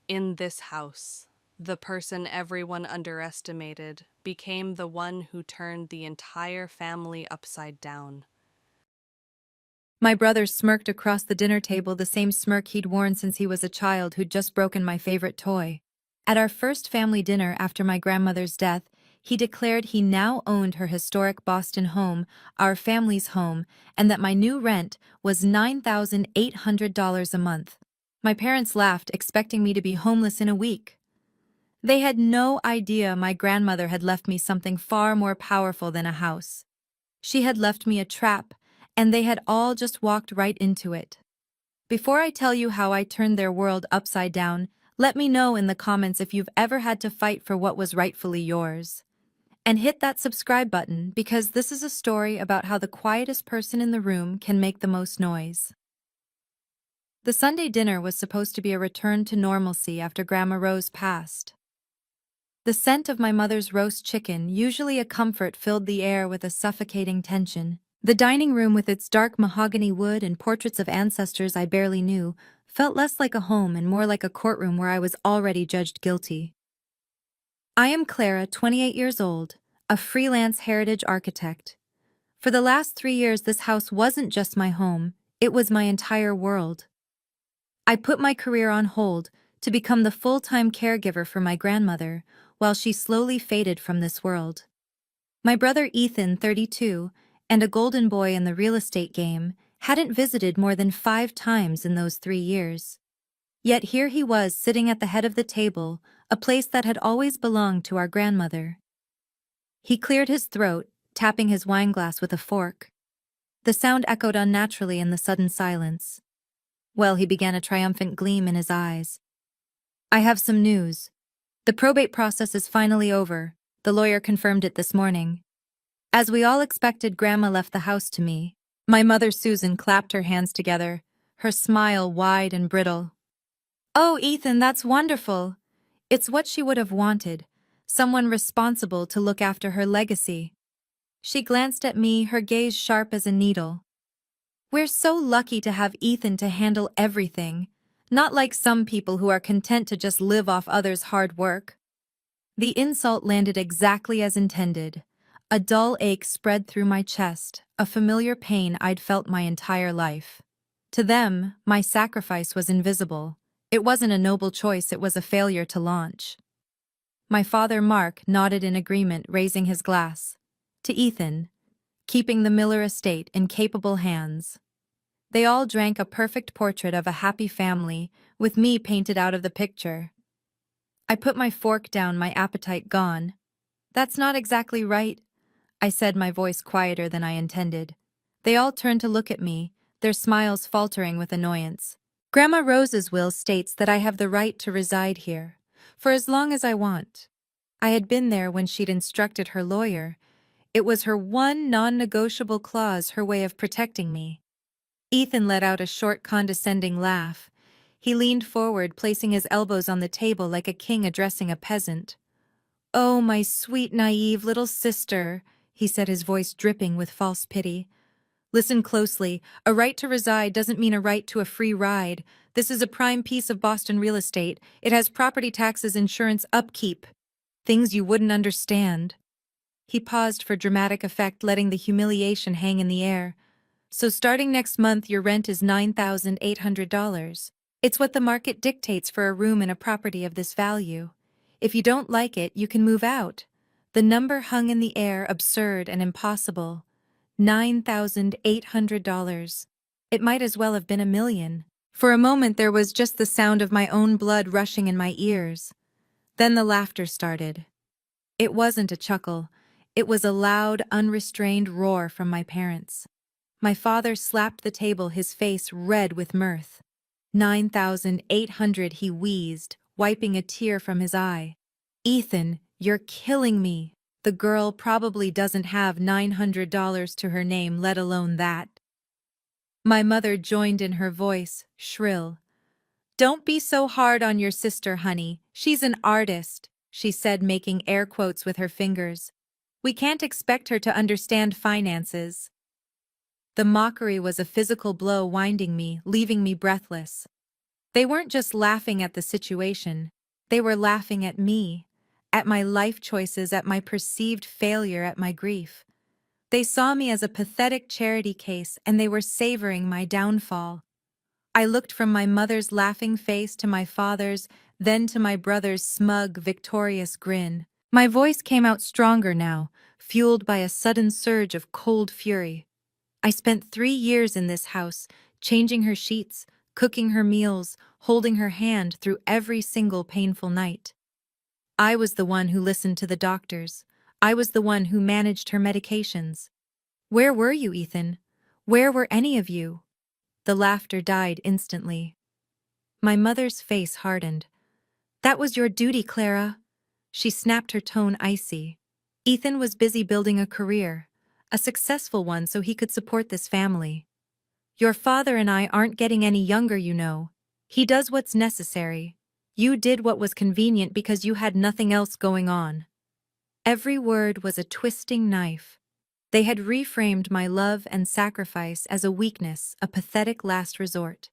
In this house, the person everyone underestimated became the one who turned the entire family upside down. My brother smirked across the dinner table, the same smirk he'd worn since he was a child who'd just broken my favorite toy. At our first family dinner after my grandmother's death, he declared he now owned her historic Boston home, our family's home, and that my new rent was $9,800 a month. My parents laughed, expecting me to be homeless in a week. They had no idea my grandmother had left me something far more powerful than a house. She had left me a trap, and they had all just walked right into it. Before I tell you how I turned their world upside down, let me know in the comments if you've ever had to fight for what was rightfully yours. And hit that subscribe button because this is a story about how the quietest person in the room can make the most noise. The Sunday dinner was supposed to be a return to normalcy after Grandma Rose passed. The scent of my mother's roast chicken, usually a comfort, filled the air with a suffocating tension. The dining room, with its dark mahogany wood and portraits of ancestors I barely knew, felt less like a home and more like a courtroom where I was already judged guilty. I am Clara, 28 years old, a freelance heritage architect. For the last 3 years, this house wasn't just my home, it was my entire world. I put my career on hold to become the full-time caregiver for my grandmother, while she slowly faded from this world. My brother Ethan, 32, and a golden boy in the real estate game, hadn't visited more than 5 times in those 3 years. Yet here he was, sitting at the head of the table, a place that had always belonged to our grandmother. He cleared his throat, tapping his wineglass with a fork. The sound echoed unnaturally in the sudden silence. Well, he began, a triumphant gleam in his eyes. I have some news. The probate process is finally over. The lawyer confirmed it this morning. As we all expected, Grandma left the house to me. My mother, Susan, clapped her hands together, her smile wide and brittle. Oh, Ethan, that's wonderful. It's what she would have wanted, someone responsible to look after her legacy. She glanced at me, her gaze sharp as a needle. We're so lucky to have Ethan to handle everything, not like some people who are content to just live off others' hard work. The insult landed exactly as intended. A dull ache spread through my chest, a familiar pain I'd felt my entire life. To them, my sacrifice was invisible. It wasn't a noble choice, it was a failure to launch. My father, Mark, nodded in agreement, raising his glass. To Ethan, keeping the Miller estate in capable hands. They all drank, a perfect portrait of a happy family, with me painted out of the picture. I put my fork down, my appetite gone. That's not exactly right, I said, my voice quieter than I intended. They all turned to look at me, their smiles faltering with annoyance. Grandma Rose's will states that I have the right to reside here, for as long as I want. I had been there when she'd instructed her lawyer. It was her one non-negotiable clause, her way of protecting me. Ethan let out a short, condescending laugh. He leaned forward, placing his elbows on the table like a king addressing a peasant. Oh, my sweet, naive little sister, he said, his voice dripping with false pity. Listen closely. A right to reside doesn't mean a right to a free ride. This is a prime piece of Boston real estate. It has property taxes, insurance, upkeep. Things you wouldn't understand. He paused for dramatic effect, letting the humiliation hang in the air. So starting next month, your rent is $9,800. It's what the market dictates for a room in a property of this value. If you don't like it, you can move out. The number hung in the air, absurd and impossible. $9,800. It might as well have been $1 million. For a moment there was just the sound of my own blood rushing in my ears. Then the laughter started. It wasn't a chuckle. It was a loud, unrestrained roar from my parents. My father slapped the table, his face red with mirth. 9,800, he wheezed, wiping a tear from his eye. Ethan, you're killing me. The girl probably doesn't have $900 to her name, let alone that. My mother joined in, her voice shrill. Don't be so hard on your sister, honey. She's an artist, she said, making air quotes with her fingers. We can't expect her to understand finances. The mockery was a physical blow, winding me, leaving me breathless. They weren't just laughing at the situation, they were laughing at me, at my life choices, at my perceived failure, at my grief. They saw me as a pathetic charity case and they were savoring my downfall. I looked from my mother's laughing face to my father's, then to my brother's smug, victorious grin. My voice came out stronger now, fueled by a sudden surge of cold fury. I spent 3 years in this house, changing her sheets, cooking her meals, holding her hand through every single painful night. I was the one who listened to the doctors. I was the one who managed her medications. Where were you, Ethan? Where were any of you? The laughter died instantly. My mother's face hardened. That was your duty, Clara. She snapped, her tone icy. Ethan was busy building a career, a successful one, so he could support this family. Your father and I aren't getting any younger, you know. He does what's necessary. You did what was convenient because you had nothing else going on. Every word was a twisting knife. They had reframed my love and sacrifice as a weakness, a pathetic last resort.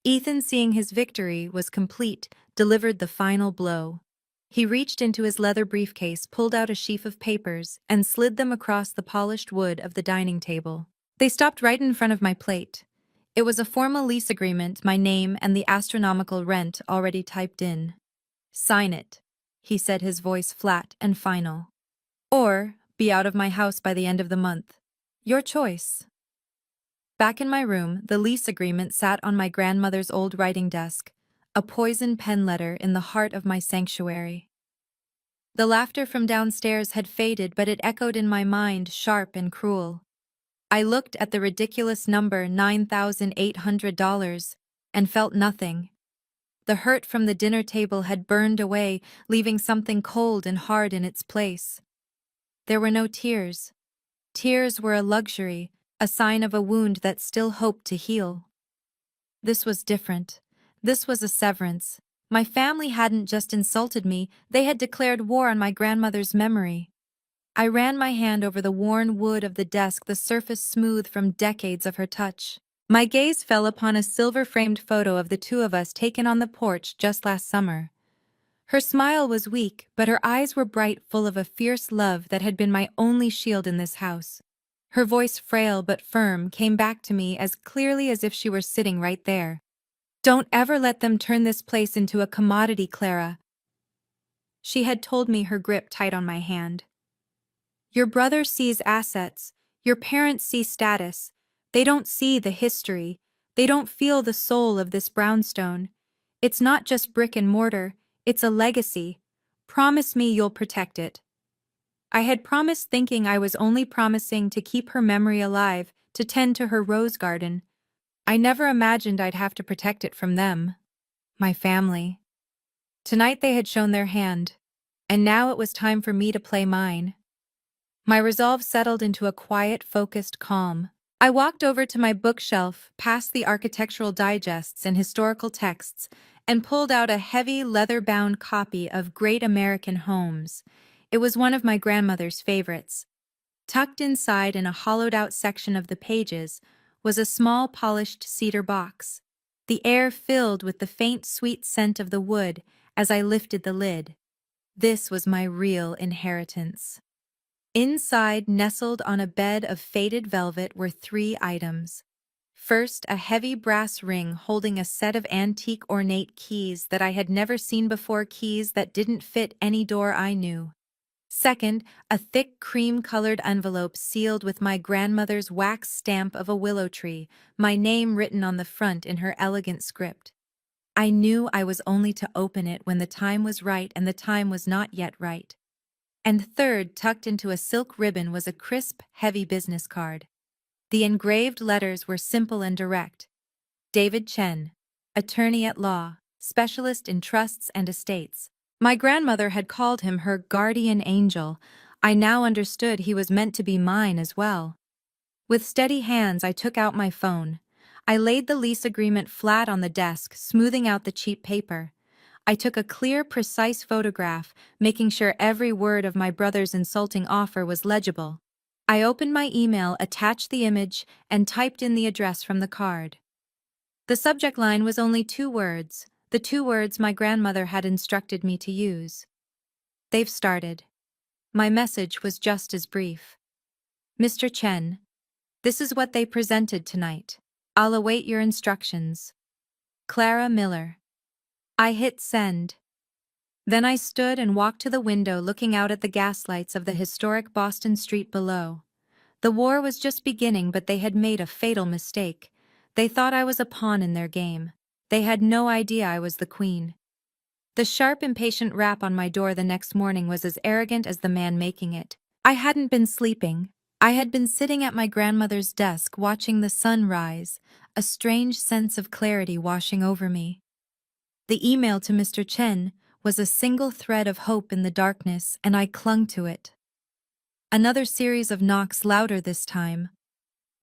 Ethan, seeing his victory was complete, delivered the final blow. He reached into his leather briefcase, pulled out a sheaf of papers, and slid them across the polished wood of the dining table. They stopped right in front of my plate. It was a formal lease agreement, my name and the astronomical rent already typed in. Sign it, he said, his voice flat and final. Or be out of my house by the end of the month. Your choice. Back in my room, the lease agreement sat on my grandmother's old writing desk, a poison pen letter in the heart of my sanctuary. The laughter from downstairs had faded, but it echoed in my mind, sharp and cruel. I looked at the ridiculous number, $9,800, and felt nothing. The hurt from the dinner table had burned away, leaving something cold and hard in its place. There were no tears. Tears were a luxury, a sign of a wound that still hoped to heal. This was different. This was a severance. My family hadn't just insulted me, they had declared war on my grandmother's memory. I ran my hand over the worn wood of the desk, the surface smooth from decades of her touch. My gaze fell upon a silver-framed photo of the two of us taken on the porch just last summer. Her smile was weak, but her eyes were bright, full of a fierce love that had been my only shield in this house. Her voice, frail but firm, came back to me as clearly as if she were sitting right there. Don't ever let them turn this place into a commodity, Clara. She had told me, her grip tight on my hand. Your brother sees assets, your parents see status. They don't see the history. They don't feel the soul of this brownstone. It's not just brick and mortar, it's a legacy. Promise me you'll protect it. I had promised, thinking I was only promising to keep her memory alive, to tend to her rose garden. I never imagined I'd have to protect it from them. My family. Tonight they had shown their hand, and now it was time for me to play mine. My resolve settled into a quiet, focused calm. I walked over to my bookshelf, past the architectural digests and historical texts, and pulled out a heavy, leather-bound copy of Great American Homes. It was one of my grandmother's favorites. Tucked inside, in a hollowed-out section of the pages, was a small, polished cedar box. The air filled with the faint, sweet scent of the wood as I lifted the lid. This was my real inheritance. Inside, nestled on a bed of faded velvet, were 3 items. First, a heavy brass ring holding a set of antique ornate keys that I had never seen before, keys that didn't fit any door I knew. Second, a thick cream-colored envelope sealed with my grandmother's wax stamp of a willow tree, my name written on the front in her elegant script. I knew I was only to open it when the time was right, and the time was not yet right. And third, tucked into a silk ribbon, was a crisp, heavy business card. The engraved letters were simple and direct. David Chen, attorney at law, specialist in trusts and estates. My grandmother had called him her guardian angel. I now understood he was meant to be mine as well. With steady hands, I took out my phone. I laid the lease agreement flat on the desk, smoothing out the cheap paper. I took a clear, precise photograph, making sure every word of my brother's insulting offer was legible. I opened my email, attached the image, and typed in the address from the card. The subject line was only 2 words, the 2 words my grandmother had instructed me to use. They've started. My message was just as brief. Mr. Chen, this is what they presented tonight. I'll await your instructions. Clara Miller. I hit send. Then I stood and walked to the window looking out at the gaslights of the historic Boston street below. The war was just beginning, but they had made a fatal mistake. They thought I was a pawn in their game. They had no idea I was the queen. The sharp, impatient rap on my door the next morning was as arrogant as the man making it. I hadn't been sleeping. I had been sitting at my grandmother's desk watching the sun rise, a strange sense of clarity washing over me. The email to Mr. Chen was a single thread of hope in the darkness, and I clung to it. Another series of knocks, louder this time.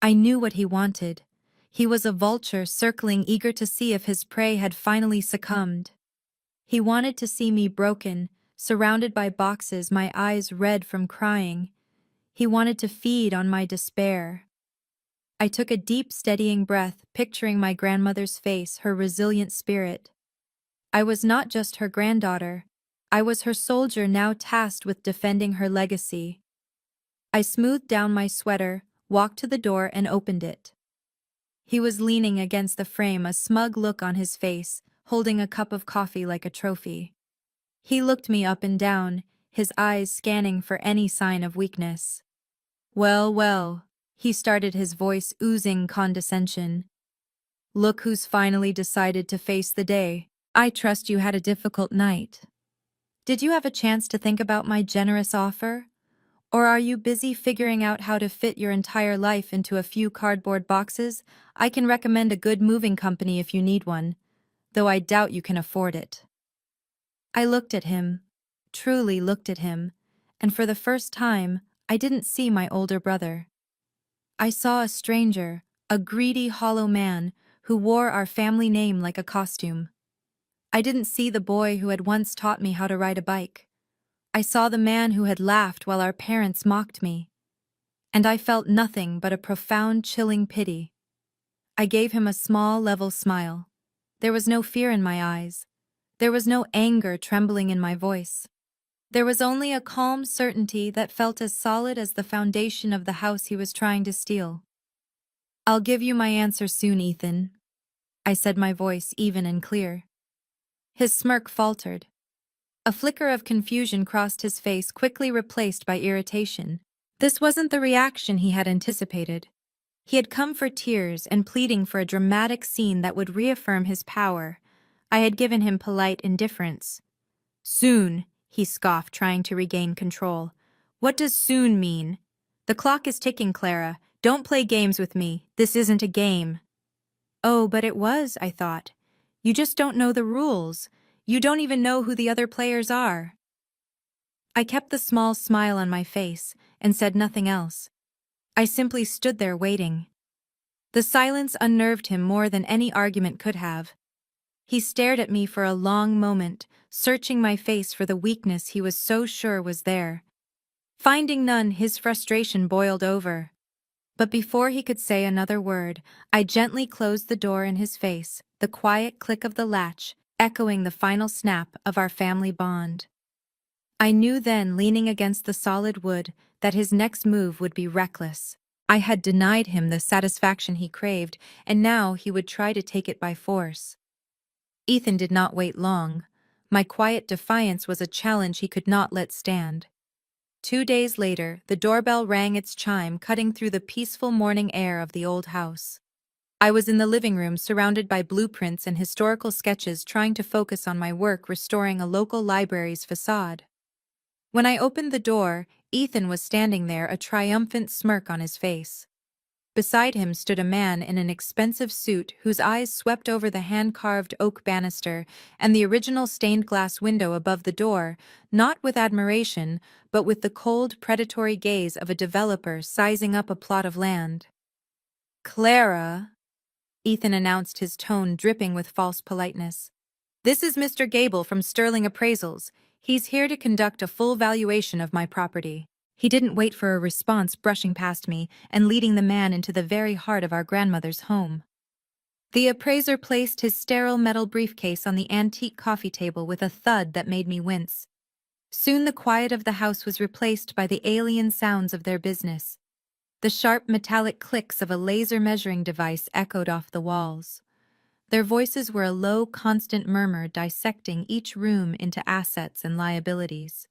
I knew what he wanted. He was a vulture circling, eager to see if his prey had finally succumbed. He wanted to see me broken, surrounded by boxes, my eyes red from crying. He wanted to feed on my despair. I took a deep, steadying breath, picturing my grandmother's face, her resilient spirit. I was not just her granddaughter. I was her soldier, now tasked with defending her legacy. I smoothed down my sweater, walked to the door, and opened it. He was leaning against the frame, a smug look on his face, holding a cup of coffee like a trophy. He looked me up and down, his eyes scanning for any sign of weakness. Well, well, he started, his voice oozing condescension. Look who's finally decided to face the day. I trust you had a difficult night. Did you have a chance to think about my generous offer? Or are you busy figuring out how to fit your entire life into a few cardboard boxes? I can recommend a good moving company if you need one, though I doubt you can afford it. I looked at him, truly looked at him, and for the first time, I didn't see my older brother. I saw a stranger, a greedy, hollow man who wore our family name like a costume. I didn't see the boy who had once taught me how to ride a bike. I saw the man who had laughed while our parents mocked me. And I felt nothing but a profound, chilling pity. I gave him a small, level smile. There was no fear in my eyes. There was no anger trembling in my voice. There was only a calm certainty that felt as solid as the foundation of the house he was trying to steal. I'll give you my answer soon, Ethan, I said, my voice even and clear. His smirk faltered. A flicker of confusion crossed his face, quickly replaced by irritation. This wasn't the reaction he had anticipated. He had come for tears and pleading for a dramatic scene that would reaffirm his power. I had given him polite indifference. Soon, he scoffed, trying to regain control. What does soon mean? The clock is ticking, Clara. Don't play games with me. This isn't a game. Oh, but it was, I thought. You just don't know the rules. You don't even know who the other players are. I kept the small smile on my face and said nothing else. I simply stood there waiting. The silence unnerved him more than any argument could have. He stared at me for a long moment, searching my face for the weakness he was so sure was there. Finding none, his frustration boiled over. But before he could say another word, I gently closed the door in his face, the quiet click of the latch echoing the final snap of our family bond. I knew then, leaning against the solid wood, that his next move would be reckless. I had denied him the satisfaction he craved, and now he would try to take it by force. Ethan did not wait long. My quiet defiance was a challenge he could not let stand. 2 days later, the doorbell rang its chime, cutting through the peaceful morning air of the old house. I was in the living room, surrounded by blueprints and historical sketches, trying to focus on my work restoring a local library's facade. When I opened the door, Ethan was standing there, a triumphant smirk on his face. Beside him stood a man in an expensive suit whose eyes swept over the hand-carved oak banister and the original stained glass window above the door, not with admiration, but with the cold, predatory gaze of a developer sizing up a plot of land. Clara, Ethan announced, his tone dripping with false politeness. This is Mr. Gable from Sterling Appraisals. He's here to conduct a full valuation of my property. He didn't wait for a response, brushing past me and leading the man into the very heart of our grandmother's home. The appraiser placed his sterile metal briefcase on the antique coffee table with a thud that made me wince. Soon the quiet of the house was replaced by the alien sounds of their business. The sharp metallic clicks of a laser measuring device echoed off the walls. Their voices were a low, constant murmur dissecting each room into assets and liabilities.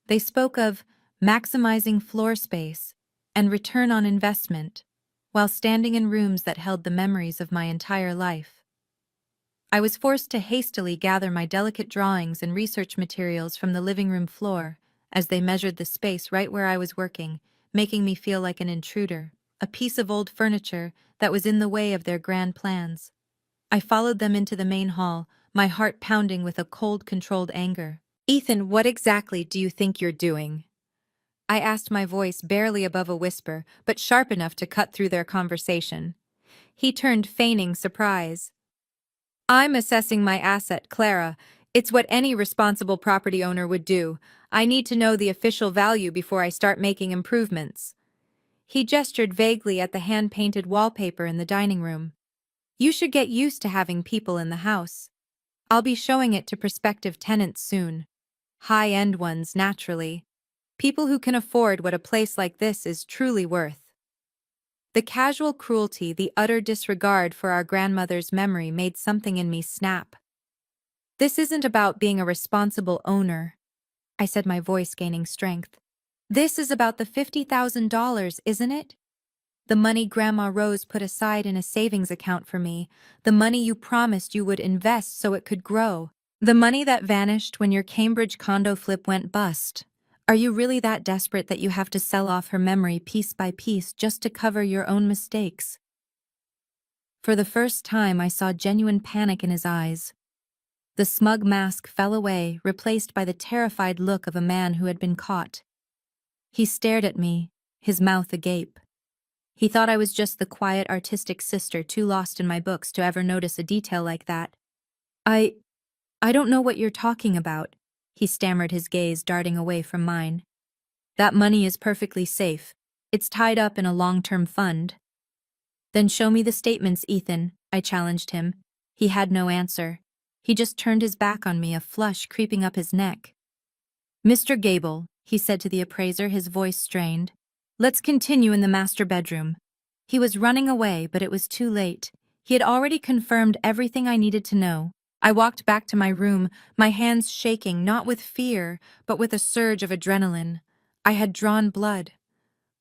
They spoke of maximizing floor space and return on investment, while standing in rooms that held the memories of my entire life. I was forced to hastily gather my delicate drawings and research materials from the living room floor as they measured the space right where I was working, making me feel like an intruder, a piece of old furniture that was in the way of their grand plans. I followed them into the main hall, my heart pounding with a cold, controlled anger. "Ethan, what exactly do you think you're doing?" I asked, my voice barely above a whisper, but sharp enough to cut through their conversation. He turned, feigning surprise. "I'm assessing my asset, Clara. It's what any responsible property owner would do. I need to know the official value before I start making improvements." He gestured vaguely at the hand-painted wallpaper in the dining room. "You should get used to having people in the house. I'll be showing it to prospective tenants soon. High-end ones, naturally. People who can afford what a place like this is truly worth." The casual cruelty, the utter disregard for our grandmother's memory made something in me snap. "This isn't about being a responsible owner," I said, my voice gaining strength. "This is about the $50,000, isn't it? The money Grandma Rose put aside in a savings account for me, the money you promised you would invest so it could grow, the money that vanished when your Cambridge condo flip went bust. Are you really that desperate that you have to sell off her memory piece by piece just to cover your own mistakes?" For the first time, I saw genuine panic in his eyes. The smug mask fell away, replaced by the terrified look of a man who had been caught. He stared at me, his mouth agape. He thought I was just the quiet, artistic sister too lost in my books to ever notice a detail like that. I I don't know what you're talking about," he stammered, his gaze darting away from mine. "That money is perfectly safe. It's tied up in a long-term fund." "Then show me the statements, Ethan," I challenged him. He had no answer. He just turned his back on me, a flush creeping up his neck. "Mr. Gable," he said to the appraiser, his voice strained, "let's continue in the master bedroom." He was running away, but it was too late. He had already confirmed everything I needed to know. I walked back to my room, my hands shaking, not with fear, but with a surge of adrenaline. I had drawn blood.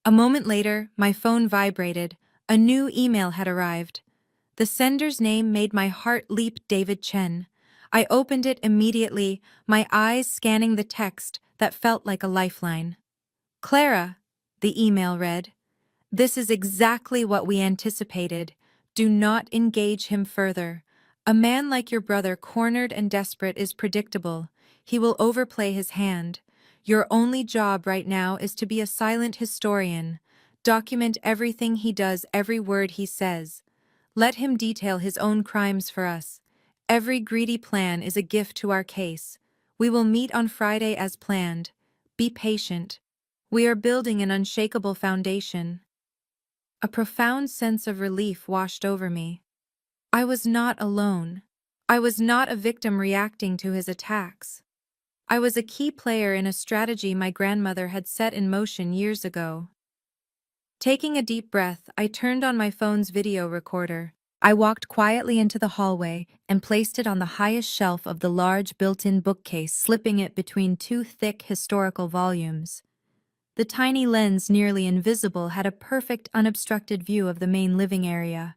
A moment later, my phone vibrated. A new email had arrived. The sender's name made my heart leap: David Chen. I opened it immediately, my eyes scanning the text that felt like a lifeline. "Clara," the email read, "this is exactly what we anticipated. Do not engage him further. A man like your brother, cornered and desperate, is predictable. He will overplay his hand. Your only job right now is to be a silent historian. Document everything he does, every word he says. Let him detail his own crimes for us. Every greedy plan is a gift to our case. We will meet on Friday as planned. Be patient. We are building an unshakable foundation." A profound sense of relief washed over me. I was not alone. I was not a victim reacting to his attacks. I was a key player in a strategy my grandmother had set in motion years ago. Taking a deep breath, I turned on my phone's video recorder. I walked quietly into the hallway and placed it on the highest shelf of the large built-in bookcase, slipping it between two thick historical volumes. The tiny lens, nearly invisible, had a perfect, unobstructed view of the main living area.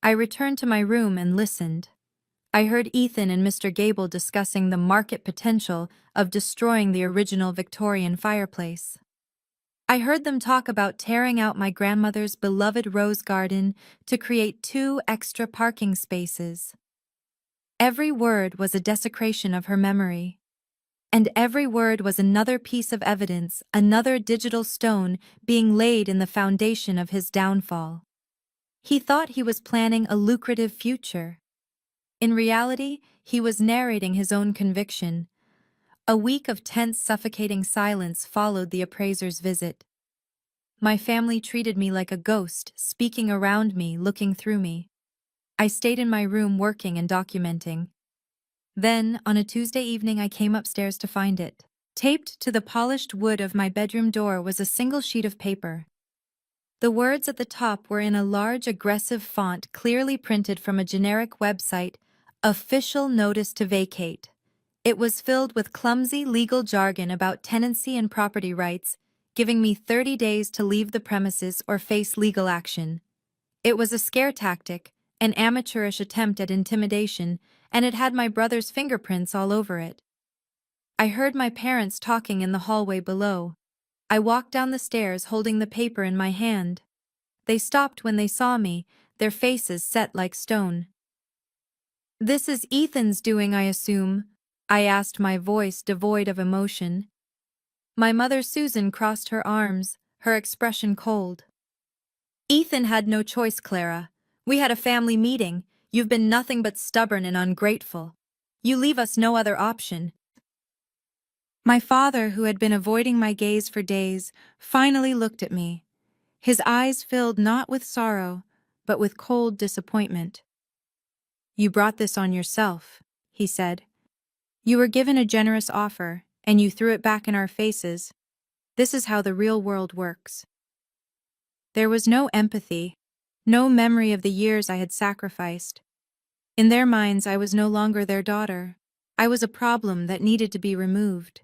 I returned to my room and listened. I heard Ethan and Mr. Gable discussing the market potential of destroying the original Victorian fireplace. I heard them talk about tearing out my grandmother's beloved rose garden to create 2 extra parking spaces. Every word was a desecration of her memory. And every word was another piece of evidence, another digital stone being laid in the foundation of his downfall. He thought he was planning a lucrative future. In reality, he was narrating his own conviction. A week of tense, suffocating silence followed the appraiser's visit. My family treated me like a ghost, speaking around me, looking through me. I stayed in my room working and documenting. Then, on a Tuesday evening, I came upstairs to find it. Taped to the polished wood of my bedroom door was a single sheet of paper. The words at the top were in a large, aggressive font clearly printed from a generic website, "Official Notice to Vacate." It was filled with clumsy legal jargon about tenancy and property rights, giving me 30 days to leave the premises or face legal action. It was a scare tactic, an amateurish attempt at intimidation, and it had my brother's fingerprints all over it. I heard my parents talking in the hallway below. I walked down the stairs holding the paper in my hand. They stopped when they saw me, their faces set like stone. "This is Ethan's doing, I assume?" I asked, my voice devoid of emotion. My mother Susan crossed her arms, her expression cold. "Ethan had no choice, Clara. We had a family meeting. You've been nothing but stubborn and ungrateful. You leave us no other option." My father, who had been avoiding my gaze for days, finally looked at me. His eyes filled not with sorrow, but with cold disappointment. "You brought this on yourself," he said. "You were given a generous offer, and you threw it back in our faces. This is how the real world works." There was no empathy, no memory of the years I had sacrificed. In their minds, I was no longer their daughter. I was a problem that needed to be removed.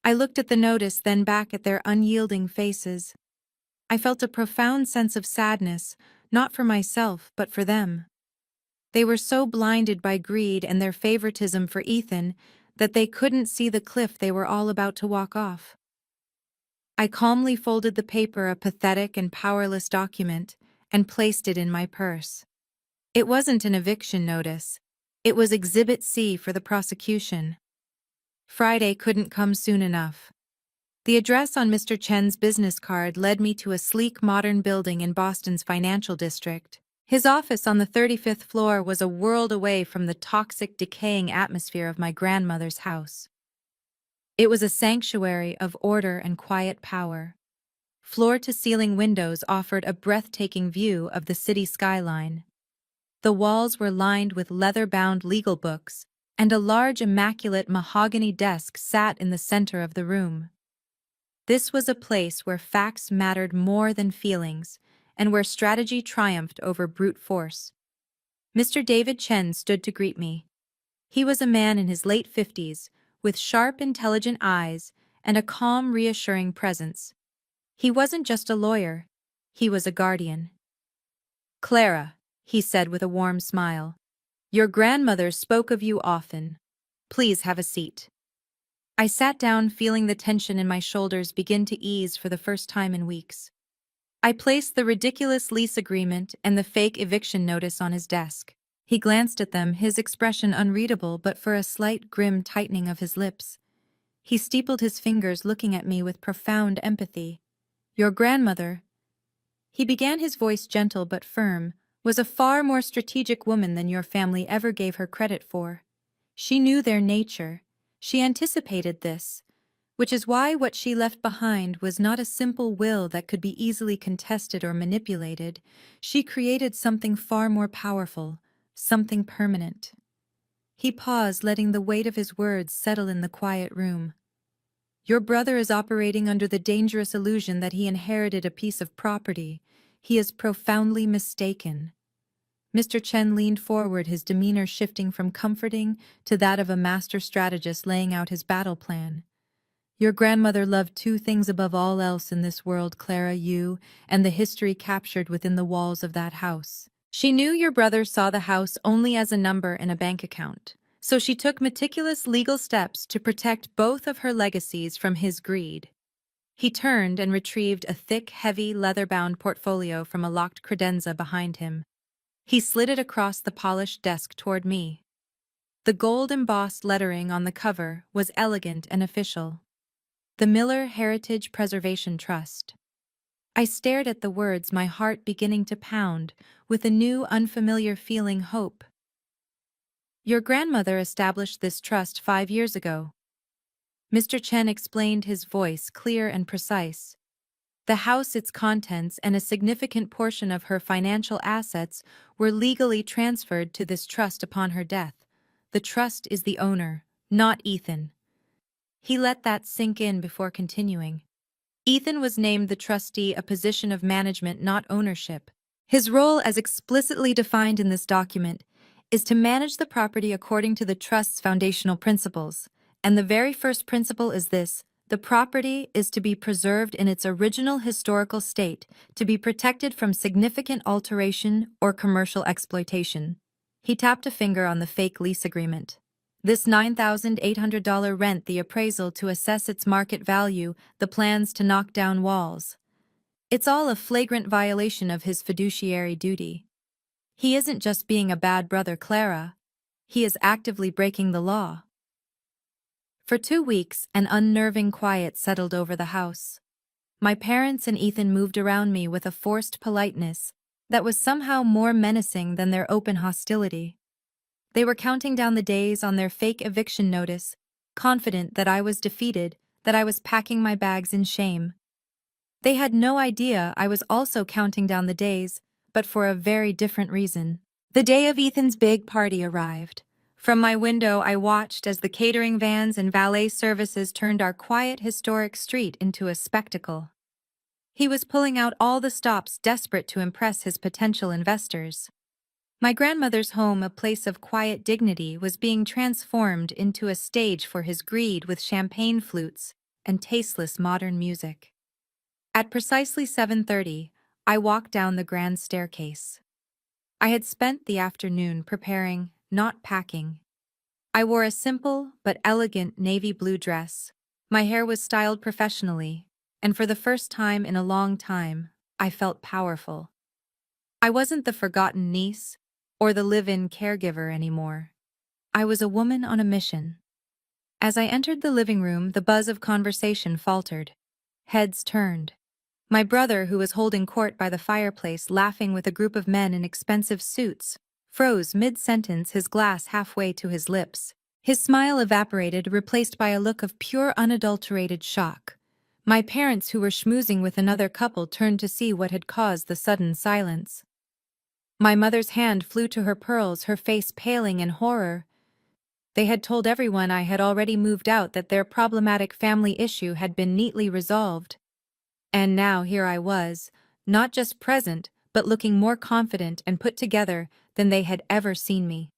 I looked at the notice, then back at their unyielding faces. I felt a profound sense of sadness, not for myself, but for them. They were so blinded by greed and their favoritism for Ethan that they couldn't see the cliff they were all about to walk off. I calmly folded the paper, a pathetic and powerless document, and placed it in my purse. It wasn't an eviction notice. It was Exhibit C for the prosecution. Friday couldn't come soon enough. The address on Mr. Chen's business card led me to a sleek modern building in Boston's financial district. His office on the 35th floor was a world away from the toxic, decaying atmosphere of my grandmother's house. It was a sanctuary of order and quiet power. Floor-to-ceiling windows offered a breathtaking view of the city skyline. The walls were lined with leather-bound legal books, and a large, immaculate mahogany desk sat in the center of the room. This was a place where facts mattered more than feelings, and where strategy triumphed over brute force. Mr. David Chen stood to greet me. He was a man in his late 50s, with sharp, intelligent eyes and a calm, reassuring presence. He wasn't just a lawyer, he was a guardian. "Clara," he said with a warm smile, "your grandmother spoke of you often. Please have a seat." I sat down, feeling the tension in my shoulders begin to ease for the first time in weeks. I placed the ridiculous lease agreement and the fake eviction notice on his desk. He glanced at them, his expression unreadable but for a slight grim tightening of his lips. He steepled his fingers, looking at me with profound empathy. "Your grandmother," he began, his voice gentle but firm, "was a far more strategic woman than your family ever gave her credit for. She knew their nature. She anticipated this, which is why what she left behind was not a simple will that could be easily contested or manipulated. She created something far more powerful, something permanent." He paused, letting the weight of his words settle in the quiet room. "Your brother is operating under the dangerous illusion that he inherited a piece of property. He is profoundly mistaken." Mr. Chen leaned forward, his demeanor shifting from comforting to that of a master strategist laying out his battle plan. "Your grandmother loved two things above all else in this world, Clara: you and the history captured within the walls of that house. She knew your brother saw the house only as a number in a bank account, so she took meticulous legal steps to protect both of her legacies from his greed." He turned and retrieved a thick, heavy, leather-bound portfolio from a locked credenza behind him. He slid it across the polished desk toward me. The gold-embossed lettering on the cover was elegant and official. "The Miller Heritage Preservation Trust." I stared at the words, my heart beginning to pound with a new, unfamiliar feeling: hope. "Your grandmother established this trust 5 years ago." Mr. Chen explained, his voice clear and precise. The house, its contents, and a significant portion of her financial assets were legally transferred to this trust upon her death. The trust is the owner, not Ethan. He let that sink in before continuing. Ethan was named the trustee, a position of management, not ownership. His role, as explicitly defined in this document, is to manage the property according to the trust's foundational principles. And the very first principle is this: the property is to be preserved in its original historical state, to be protected from significant alteration or commercial exploitation. He tapped a finger on the fake lease agreement. This $9,800 rent, the appraisal to assess its market value, the plans to knock down walls. It's all a flagrant violation of his fiduciary duty. He isn't just being a bad brother, Clara. He is actively breaking the law. For 2 weeks, an unnerving quiet settled over the house. My parents and Ethan moved around me with a forced politeness that was somehow more menacing than their open hostility. They were counting down the days on their fake eviction notice, confident that I was defeated, that I was packing my bags in shame. They had no idea I was also counting down the days, but for a very different reason. The day of Ethan's big party arrived. From my window, I watched as the catering vans and valet services turned our quiet, historic street into a spectacle. He was pulling out all the stops, desperate to impress his potential investors. My grandmother's home, a place of quiet dignity, was being transformed into a stage for his greed with champagne flutes and tasteless modern music. At precisely 7:30, I walked down the grand staircase. I had spent the afternoon preparing, not packing. I wore a simple but elegant navy blue dress. My hair was styled professionally, and for the first time in a long time, I felt powerful. I wasn't the forgotten niece or the live-in caregiver anymore. I was a woman on a mission. As I entered the living room, the buzz of conversation faltered. Heads turned. My brother, who was holding court by the fireplace laughing with a group of men in expensive suits, froze mid-sentence, his glass halfway to his lips. His smile evaporated, replaced by a look of pure unadulterated shock. My parents, who were schmoozing with another couple, turned to see what had caused the sudden silence. My mother's hand flew to her pearls, her face paling in horror. They had told everyone I had already moved out, that their problematic family issue had been neatly resolved. And now here I was, not just present, but looking more confident and put together than they had ever seen me.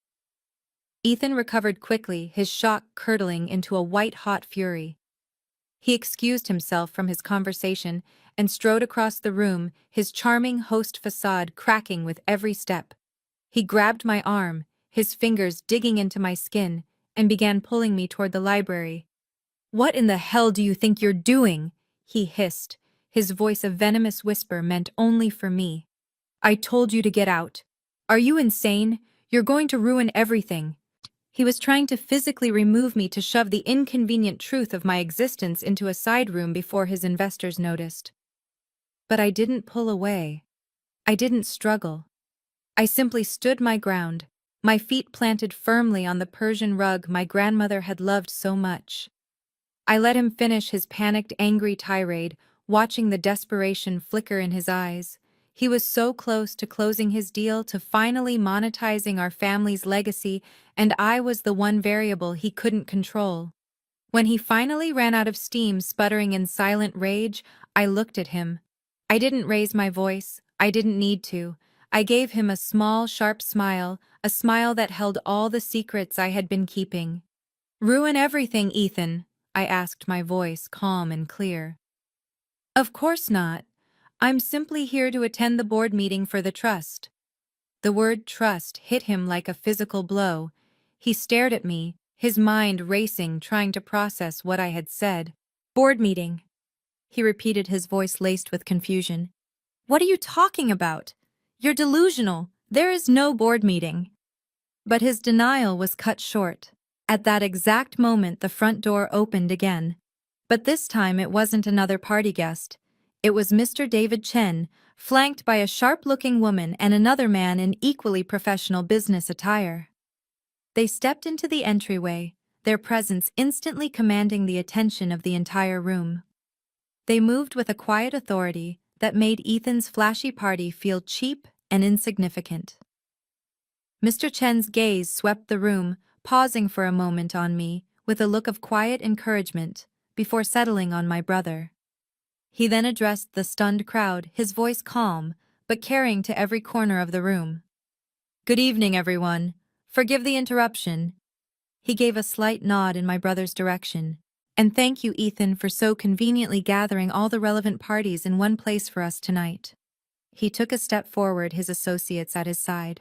Ethan recovered quickly, his shock curdling into a white-hot fury. He excused himself from his conversation and strode across the room, his charming host facade cracking with every step. He grabbed my arm, his fingers digging into my skin, and began pulling me toward the library. "What in the hell do you think you're doing?" he hissed, his voice a venomous whisper meant only for me. "I told you to get out. Are you insane? You're going to ruin everything." He was trying to physically remove me, to shove the inconvenient truth of my existence into a side room before his investors noticed. But I didn't pull away. I didn't struggle. I simply stood my ground, my feet planted firmly on the Persian rug my grandmother had loved so much. I let him finish his panicked, angry tirade, watching the desperation flicker in his eyes. He was so close to closing his deal, to finally monetizing our family's legacy, and I was the one variable he couldn't control. When he finally ran out of steam, sputtering in silent rage, I looked at him. I didn't raise my voice. I didn't need to. I gave him a small, sharp smile, a smile that held all the secrets I had been keeping. "Ruin everything, Ethan?" I asked, my voice calm and clear. "Of course not. I'm simply here to attend the board meeting for the trust." The word trust hit him like a physical blow. He stared at me, his mind racing, trying to process what I had said. "Board meeting," he repeated, his voice laced with confusion. "What are you talking about? You're delusional. There is no board meeting." But his denial was cut short. At that exact moment, the front door opened again. But this time it wasn't another party guest. It was Mr. David Chen, flanked by a sharp-looking woman and another man in equally professional business attire. They stepped into the entryway, their presence instantly commanding the attention of the entire room. They moved with a quiet authority that made Ethan's flashy party feel cheap and insignificant. Mr. Chen's gaze swept the room, pausing for a moment on me with a look of quiet encouragement before settling on my brother. He then addressed the stunned crowd, his voice calm, but carrying to every corner of the room. "Good evening, everyone. Forgive the interruption." He gave a slight nod in my brother's direction. "And thank you, Ethan, for so conveniently gathering all the relevant parties in one place for us tonight." He took a step forward, his associates at his side.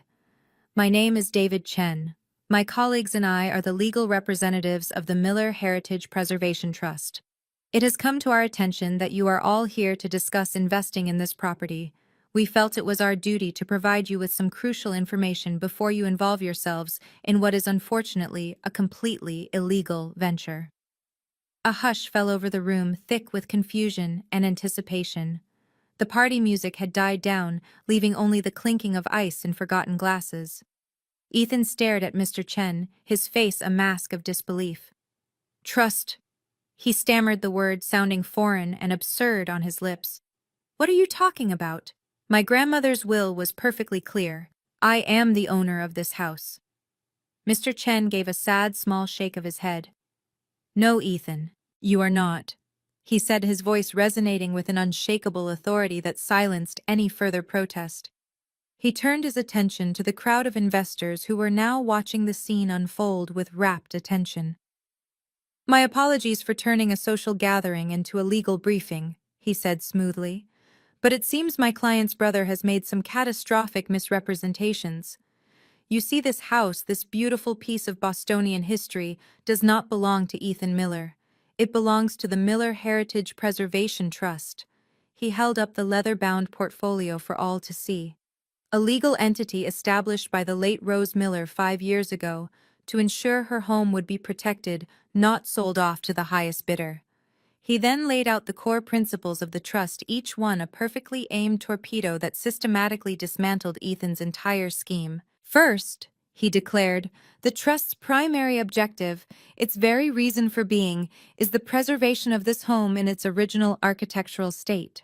"My name is David Chen. My colleagues and I are the legal representatives of the Miller Heritage Preservation Trust. It has come to our attention that you are all here to discuss investing in this property. We felt it was our duty to provide you with some crucial information before you involve yourselves in what is unfortunately a completely illegal venture." A hush fell over the room, thick with confusion and anticipation. The party music had died down, leaving only the clinking of ice in forgotten glasses. Ethan stared at Mr. Chen, his face a mask of disbelief. "Trust." He stammered the word, sounding foreign and absurd on his lips. "What are you talking about? My grandmother's will was perfectly clear. I am the owner of this house." Mr. Chen gave a sad, small shake of his head. "No, Ethan, you are not," he said, his voice resonating with an unshakable authority that silenced any further protest. He turned his attention to the crowd of investors who were now watching the scene unfold with rapt attention. "My apologies for turning a social gathering into a legal briefing," he said smoothly, "but it seems my client's brother has made some catastrophic misrepresentations. You see, this house, this beautiful piece of Bostonian history, does not belong to Ethan Miller. It belongs to the Miller Heritage Preservation Trust." He held up the leather-bound portfolio for all to see. "A legal entity established by the late Rose Miller 5 years ago to ensure her home would be protected, not sold off to the highest bidder." He then laid out the core principles of the trust, each one a perfectly aimed torpedo that systematically dismantled Ethan's entire scheme. "First," he declared, "the trust's primary objective, its very reason for being, is the preservation of this home in its original architectural state."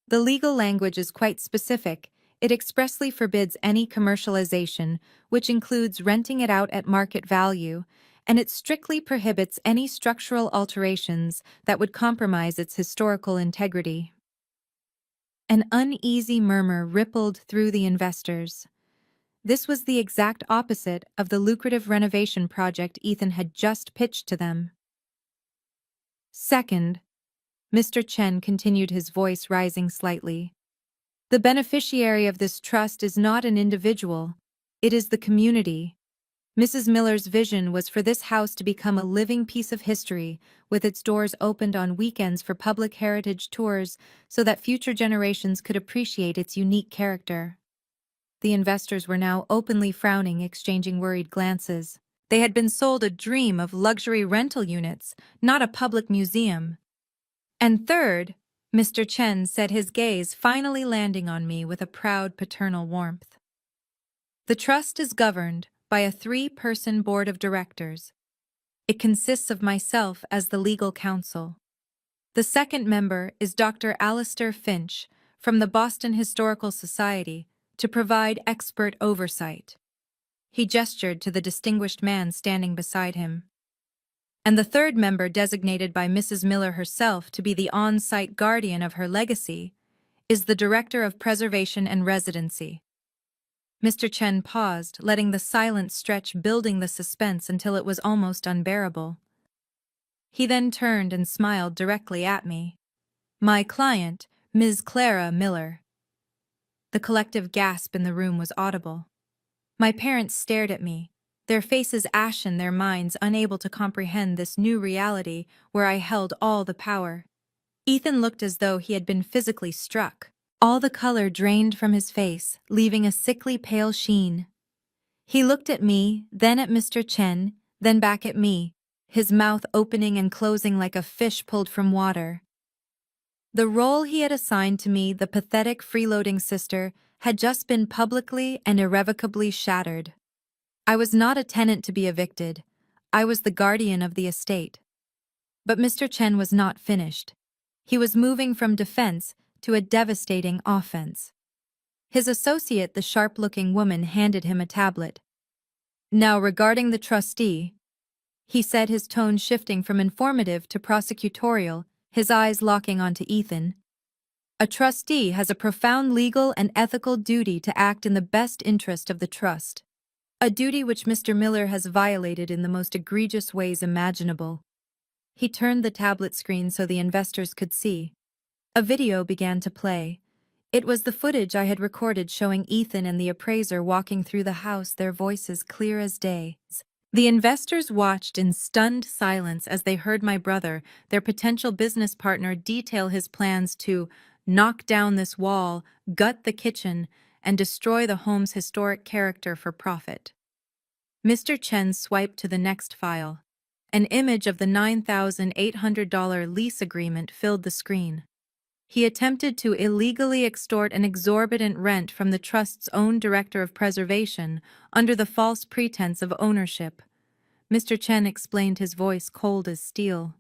The legal language is quite specific. It expressly forbids any commercialization, which includes renting it out at market value, and it strictly prohibits any structural alterations that would compromise its historical integrity. An uneasy murmur rippled through the investors. This was the exact opposite of the lucrative renovation project Ethan had just pitched to them. "Second," Mr. Chen continued, his voice rising slightly, "the beneficiary of this trust is not an individual, it is the community. Mrs. Miller's vision was for this house to become a living piece of history, with its doors opened on weekends for public heritage tours so that future generations could appreciate its unique character." The investors were now openly frowning, exchanging worried glances. They had been sold a dream of luxury rental units, not a public museum. "And third," Mr. Chen said, his gaze finally landing on me with a proud paternal warmth, "the trust is governed by a 3-person board of directors. It consists of myself as the legal counsel. The second member is Dr. Alistair Finch from the Boston Historical Society to provide expert oversight." He gestured to the distinguished man standing beside him. "And the third member, designated by Mrs. Miller herself to be the on-site guardian of her legacy, is the Director of Preservation and Residency." Mr. Chen paused, letting the silence stretch, building the suspense until it was almost unbearable. He then turned and smiled directly at me. "My client, Ms. Clara Miller." The collective gasp in the room was audible. My parents stared at me, their faces ashen, their minds unable to comprehend this new reality where I held all the power. Ethan looked as though he had been physically struck. All the color drained from his face, leaving a sickly pale sheen. He looked at me, then at Mr. Chen, then back at me, his mouth opening and closing like a fish pulled from water. The role he had assigned to me, the pathetic freeloading sister, had just been publicly and irrevocably shattered. I was not a tenant to be evicted. I was the guardian of the estate. But Mr. Chen was not finished. He was moving from defense to a devastating offense. His associate, the sharp-looking woman, handed him a tablet. "Now, regarding the trustee," he said, his tone shifting from informative to prosecutorial, his eyes locking onto Ethan. "A trustee has a profound legal and ethical duty to act in the best interest of the trust. A duty which Mr. Miller has violated in the most egregious ways imaginable." He turned the tablet screen so the investors could see. A video began to play. It was the footage I had recorded showing Ethan and the appraiser walking through the house, their voices clear as day. The investors watched in stunned silence as they heard my brother, their potential business partner, detail his plans to knock down this wall, gut the kitchen, and destroy the home's historic character for profit. Mr. Chen swiped to the next file. An image of the $9,800 lease agreement filled the screen. He attempted to illegally extort an exorbitant rent from the trust's own director of preservation under the false pretense of ownership. Mr. Chen explained, his voice cold as steel.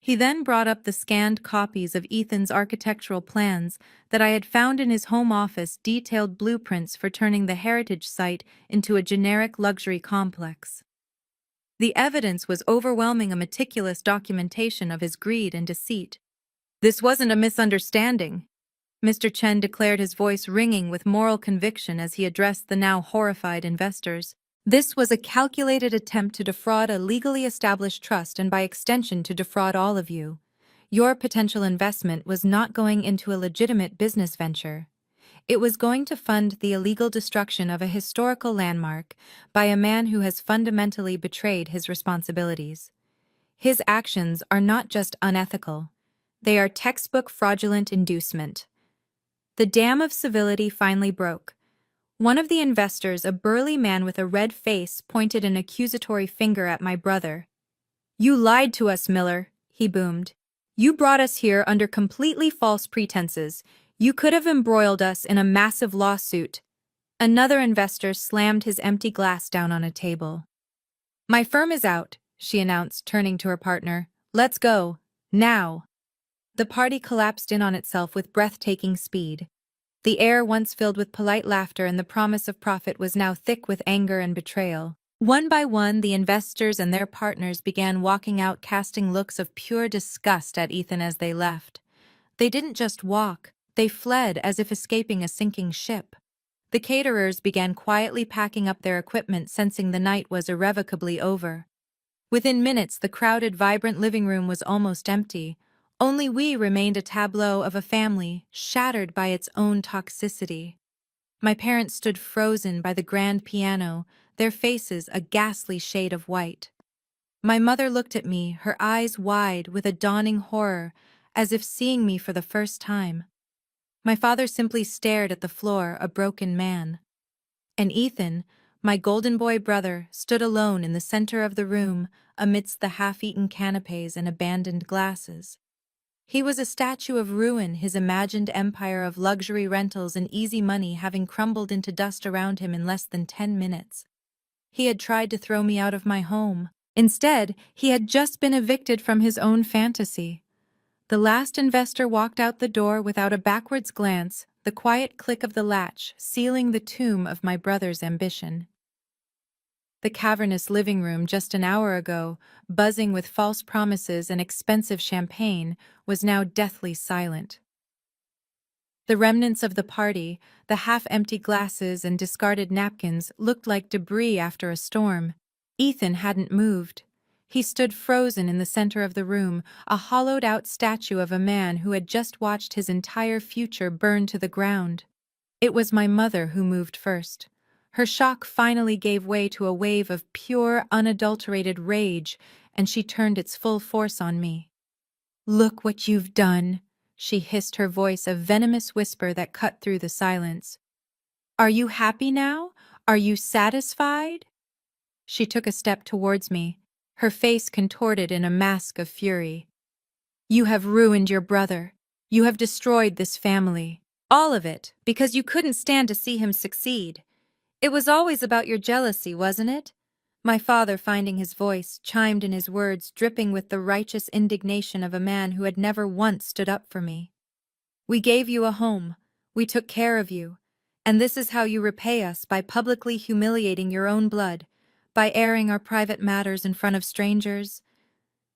He then brought up the scanned copies of Ethan's architectural plans that I had found in his home office, detailed blueprints for turning the heritage site into a generic luxury complex. The evidence was overwhelming, a meticulous documentation of his greed and deceit. "This wasn't a misunderstanding," Mr. Chen declared, his voice ringing with moral conviction as he addressed the now horrified investors. "This was a calculated attempt to defraud a legally established trust and by extension to defraud all of you. Your potential investment was not going into a legitimate business venture. It was going to fund the illegal destruction of a historical landmark by a man who has fundamentally betrayed his responsibilities. His actions are not just unethical. They are textbook fraudulent inducement." The dam of civility finally broke. One of the investors, a burly man with a red face, pointed an accusatory finger at my brother. "You lied to us, Miller," he boomed. "You brought us here under completely false pretenses. You could have embroiled us in a massive lawsuit." Another investor slammed his empty glass down on a table. "My firm is out," she announced, turning to her partner. "Let's go. Now." The party collapsed in on itself with breathtaking speed. The air, once filled with polite laughter and the promise of profit, was now thick with anger and betrayal. One by one, the investors and their partners began walking out, casting looks of pure disgust at Ethan as they left. They didn't just walk, they fled as if escaping a sinking ship. The caterers began quietly packing up their equipment, sensing the night was irrevocably over. Within minutes, the crowded, vibrant living room was almost empty. Only we remained, a tableau of a family shattered by its own toxicity. My parents stood frozen by the grand piano, their faces a ghastly shade of white. My mother looked at me, her eyes wide with a dawning horror, as if seeing me for the first time. My father simply stared at the floor, a broken man. And Ethan, my golden boy brother, stood alone in the center of the room amidst the half-eaten canapes and abandoned glasses. He was a statue of ruin, his imagined empire of luxury rentals and easy money having crumbled into dust around him in less than 10 minutes. He had tried to throw me out of my home. Instead, he had just been evicted from his own fantasy. The last investor walked out the door without a backwards glance, the quiet click of the latch sealing the tomb of my brother's ambition. The cavernous living room, just an hour ago, buzzing with false promises and expensive champagne, was now deathly silent. The remnants of the party, the half-empty glasses and discarded napkins, looked like debris after a storm. Ethan hadn't moved. He stood frozen in the center of the room, a hollowed-out statue of a man who had just watched his entire future burn to the ground. It was my mother who moved first. Her shock finally gave way to a wave of pure, unadulterated rage, and she turned its full force on me. "Look what you've done," she hissed, her voice a venomous whisper that cut through the silence. "Are you happy now? Are you satisfied?" She took a step towards me, her face contorted in a mask of fury. "You have ruined your brother. You have destroyed this family. All of it, because you couldn't stand to see him succeed. It was always about your jealousy, wasn't it? My father, finding his voice, chimed in his words, dripping with the righteous indignation of a man who had never once stood up for me. We gave you a home. We took care of you. And this is how you repay us, by publicly humiliating your own blood, by airing our private matters in front of strangers.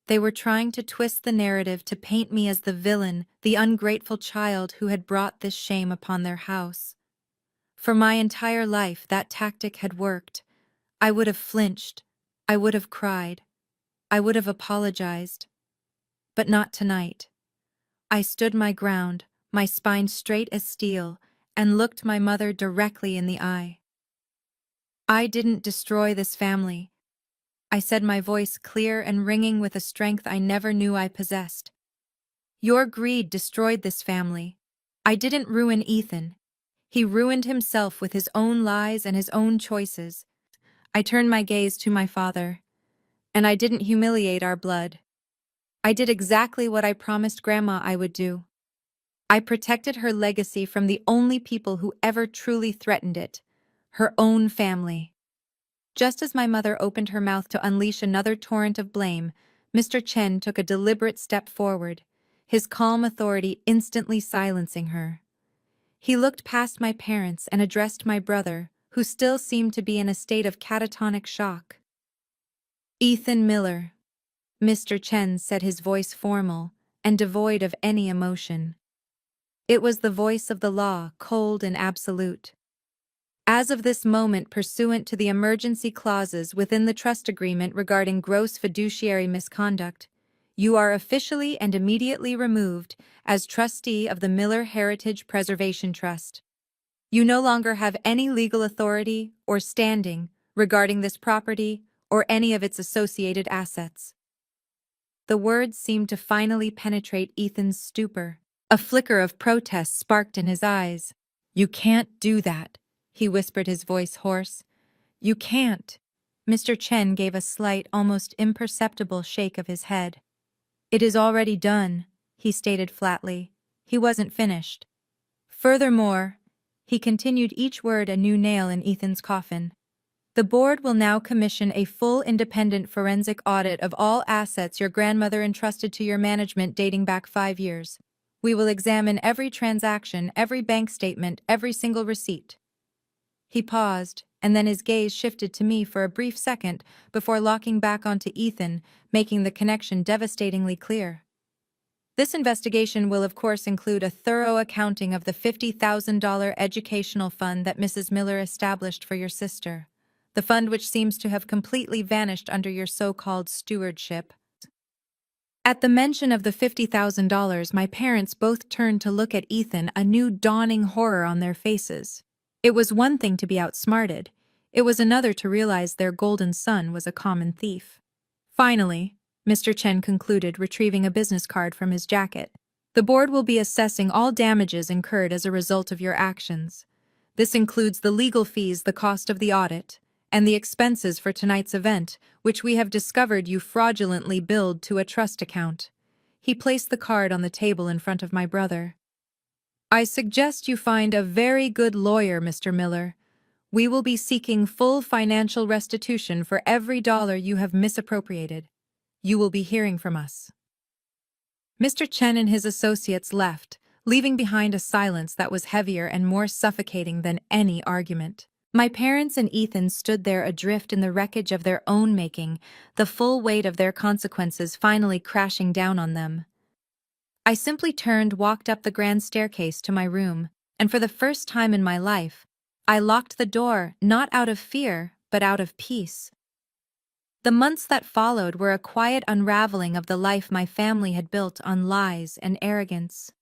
They were trying to twist the narrative to paint me as the villain, the ungrateful child who had brought this shame upon their house. For my entire life, that tactic had worked. I would have flinched. I would have cried. I would have apologized. But not tonight. I stood my ground, my spine straight as steel, and looked my mother directly in the eye. I didn't destroy this family. I said, my voice clear and ringing with a strength I never knew I possessed. Your greed destroyed this family. I didn't ruin Ethan. He ruined himself with his own lies and his own choices. I turned my gaze to my father. And I didn't humiliate our blood. I did exactly what I promised Grandma I would do. I protected her legacy from the only people who ever truly threatened it, her own family. Just as my mother opened her mouth to unleash another torrent of blame, Mr. Chen took a deliberate step forward, his calm authority instantly silencing her. He looked past my parents and addressed my brother, who still seemed to be in a state of catatonic shock. Ethan Miller. Mr. Chen said, his voice formal and devoid of any emotion. It was the voice of the law, cold and absolute. As of this moment, pursuant to the emergency clauses within the trust agreement regarding gross fiduciary misconduct, you are officially and immediately removed as trustee of the Miller Heritage Preservation Trust. You no longer have any legal authority or standing regarding this property or any of its associated assets. The words seemed to finally penetrate Ethan's stupor. A flicker of protest sparked in his eyes. You can't do that, he whispered, his voice hoarse. You can't. Mr. Chen gave a slight, almost imperceptible shake of his head. It is already done, he stated flatly. He wasn't finished. Furthermore, he continued, each word a new nail in Ethan's coffin. The board will now commission a full independent forensic audit of all assets your grandmother entrusted to your management dating back 5 years. We will examine every transaction, every bank statement, every single receipt. He paused, and then his gaze shifted to me for a brief second before locking back onto Ethan, making the connection devastatingly clear. This investigation will of course include a thorough accounting of the $50,000 educational fund that Mrs. Miller established for your sister. The fund which seems to have completely vanished under your so-called stewardship. At the mention of the $50,000, my parents both turned to look at Ethan, a new dawning horror on their faces. It was one thing to be outsmarted. It was another to realize their golden son was a common thief. Finally, Mr. Chen concluded, retrieving a business card from his jacket. The board will be assessing all damages incurred as a result of your actions. This includes the legal fees, the cost of the audit, and the expenses for tonight's event, which we have discovered you fraudulently billed to a trust account. He placed the card on the table in front of my brother. I suggest you find a very good lawyer, Mr. Miller. We will be seeking full financial restitution for every dollar you have misappropriated. You will be hearing from us. Mr. Chen and his associates left, leaving behind a silence that was heavier and more suffocating than any argument. My parents and Ethan stood there adrift in the wreckage of their own making, the full weight of their consequences finally crashing down on them. I simply turned, walked up the grand staircase to my room, and for the first time in my life, I locked the door, not out of fear, but out of peace. The months that followed were a quiet unraveling of the life my family had built on lies and arrogance.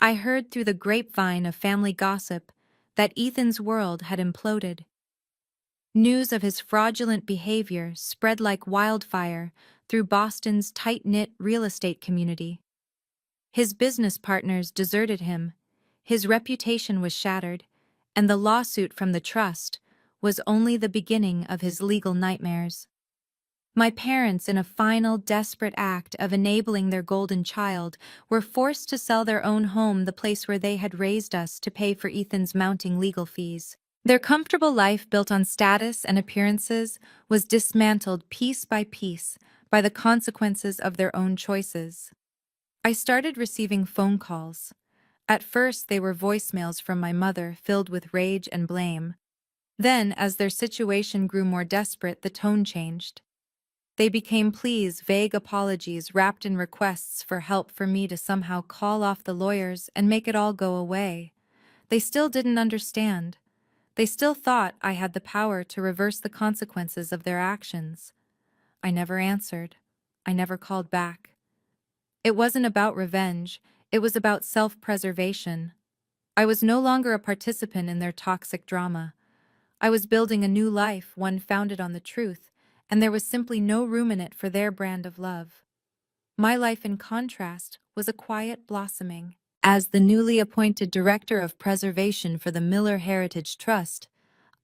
I heard through the grapevine of family gossip that Ethan's world had imploded. News of his fraudulent behavior spread like wildfire through Boston's tight-knit real estate community. His business partners deserted him, his reputation was shattered, and the lawsuit from the trust was only the beginning of his legal nightmares. My parents, in a final, desperate act of enabling their golden child, were forced to sell their own home, the place where they had raised us, to pay for Ethan's mounting legal fees. Their comfortable life built on status and appearances was dismantled piece by piece by the consequences of their own choices. I started receiving phone calls. At first, they were voicemails from my mother filled with rage and blame. Then, as their situation grew more desperate, the tone changed. They became pleas, vague apologies wrapped in requests for help for me to somehow call off the lawyers and make it all go away. They still didn't understand. They still thought I had the power to reverse the consequences of their actions. I never answered. I never called back. It wasn't about revenge, it was about self-preservation. I was no longer a participant in their toxic drama. I was building a new life, one founded on the truth, and there was simply no room in it for their brand of love. My life, in contrast, was a quiet blossoming. As the newly appointed Director of Preservation for the Miller Heritage Trust,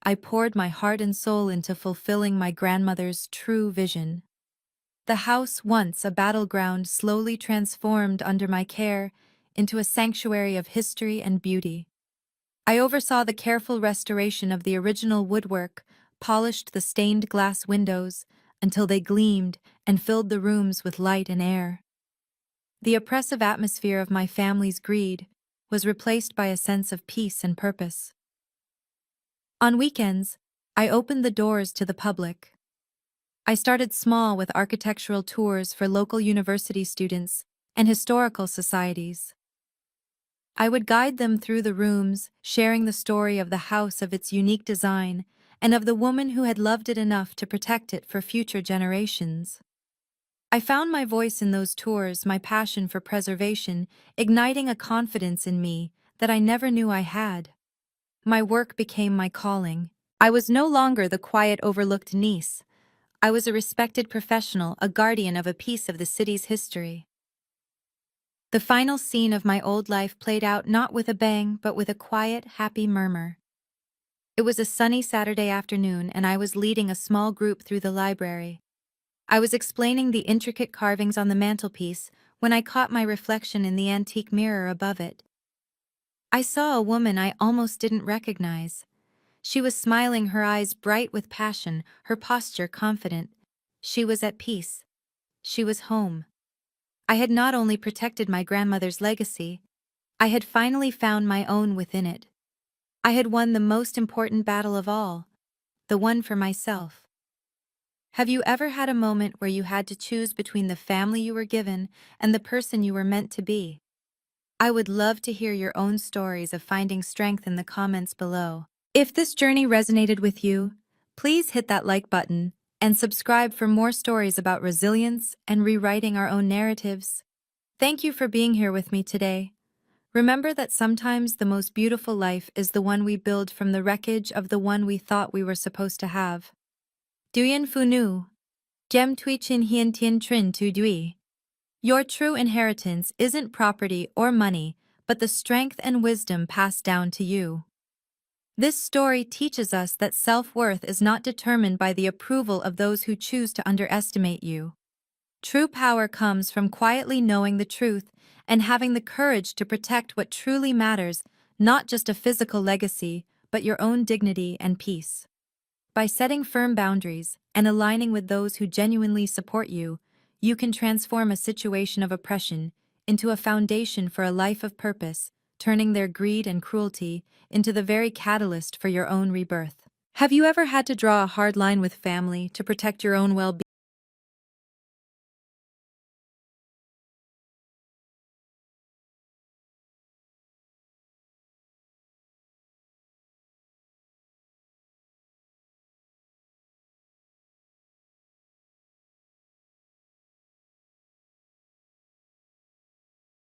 I poured my heart and soul into fulfilling my grandmother's true vision. The house, once a battleground, slowly transformed under my care into a sanctuary of history and beauty. I oversaw the careful restoration of the original woodwork, polished the stained glass windows until they gleamed and filled the rooms with light and air. The oppressive atmosphere of my family's greed was replaced by a sense of peace and purpose. On weekends, I opened the doors to the public. I started small with architectural tours for local university students and historical societies. I would guide them through the rooms, sharing the story of the house, of its unique design, and of the woman who had loved it enough to protect it for future generations. I found my voice in those tours, my passion for preservation, igniting a confidence in me that I never knew I had. My work became my calling. I was no longer the quiet, overlooked niece. I was a respected professional, a guardian of a piece of the city's history. The final scene of my old life played out not with a bang, but with a quiet, happy murmur. It was a sunny Saturday afternoon, and I was leading a small group through the library. I was explaining the intricate carvings on the mantelpiece when I caught my reflection in the antique mirror above it. I saw a woman I almost didn't recognize. She was smiling, her eyes bright with passion, her posture confident. She was at peace. She was home. I had not only protected my grandmother's legacy, I had finally found my own within it. I had won the most important battle of all, the one for myself. Have you ever had a moment where you had to choose between the family you were given and the person you were meant to be? I would love to hear your own stories of finding strength in the comments below. If this journey resonated with you, please hit that like button and subscribe for more stories about resilience and rewriting our own narratives. Thank you for being here with me today. Remember that sometimes the most beautiful life is the one we build from the wreckage of the one we thought we were supposed to have. Duyen Phu Nu. Gem Tui Chin Hien Tien Trin Tu Dui. Your true inheritance isn't property or money, but the strength and wisdom passed down to you. This story teaches us that self-worth is not determined by the approval of those who choose to underestimate you. True power comes from quietly knowing the truth and having the courage to protect what truly matters, not just a physical legacy, but your own dignity and peace. By setting firm boundaries and aligning with those who genuinely support you, you can transform a situation of oppression into a foundation for a life of purpose, turning their greed and cruelty into the very catalyst for your own rebirth. Have you ever had to draw a hard line with family to protect your own well-being?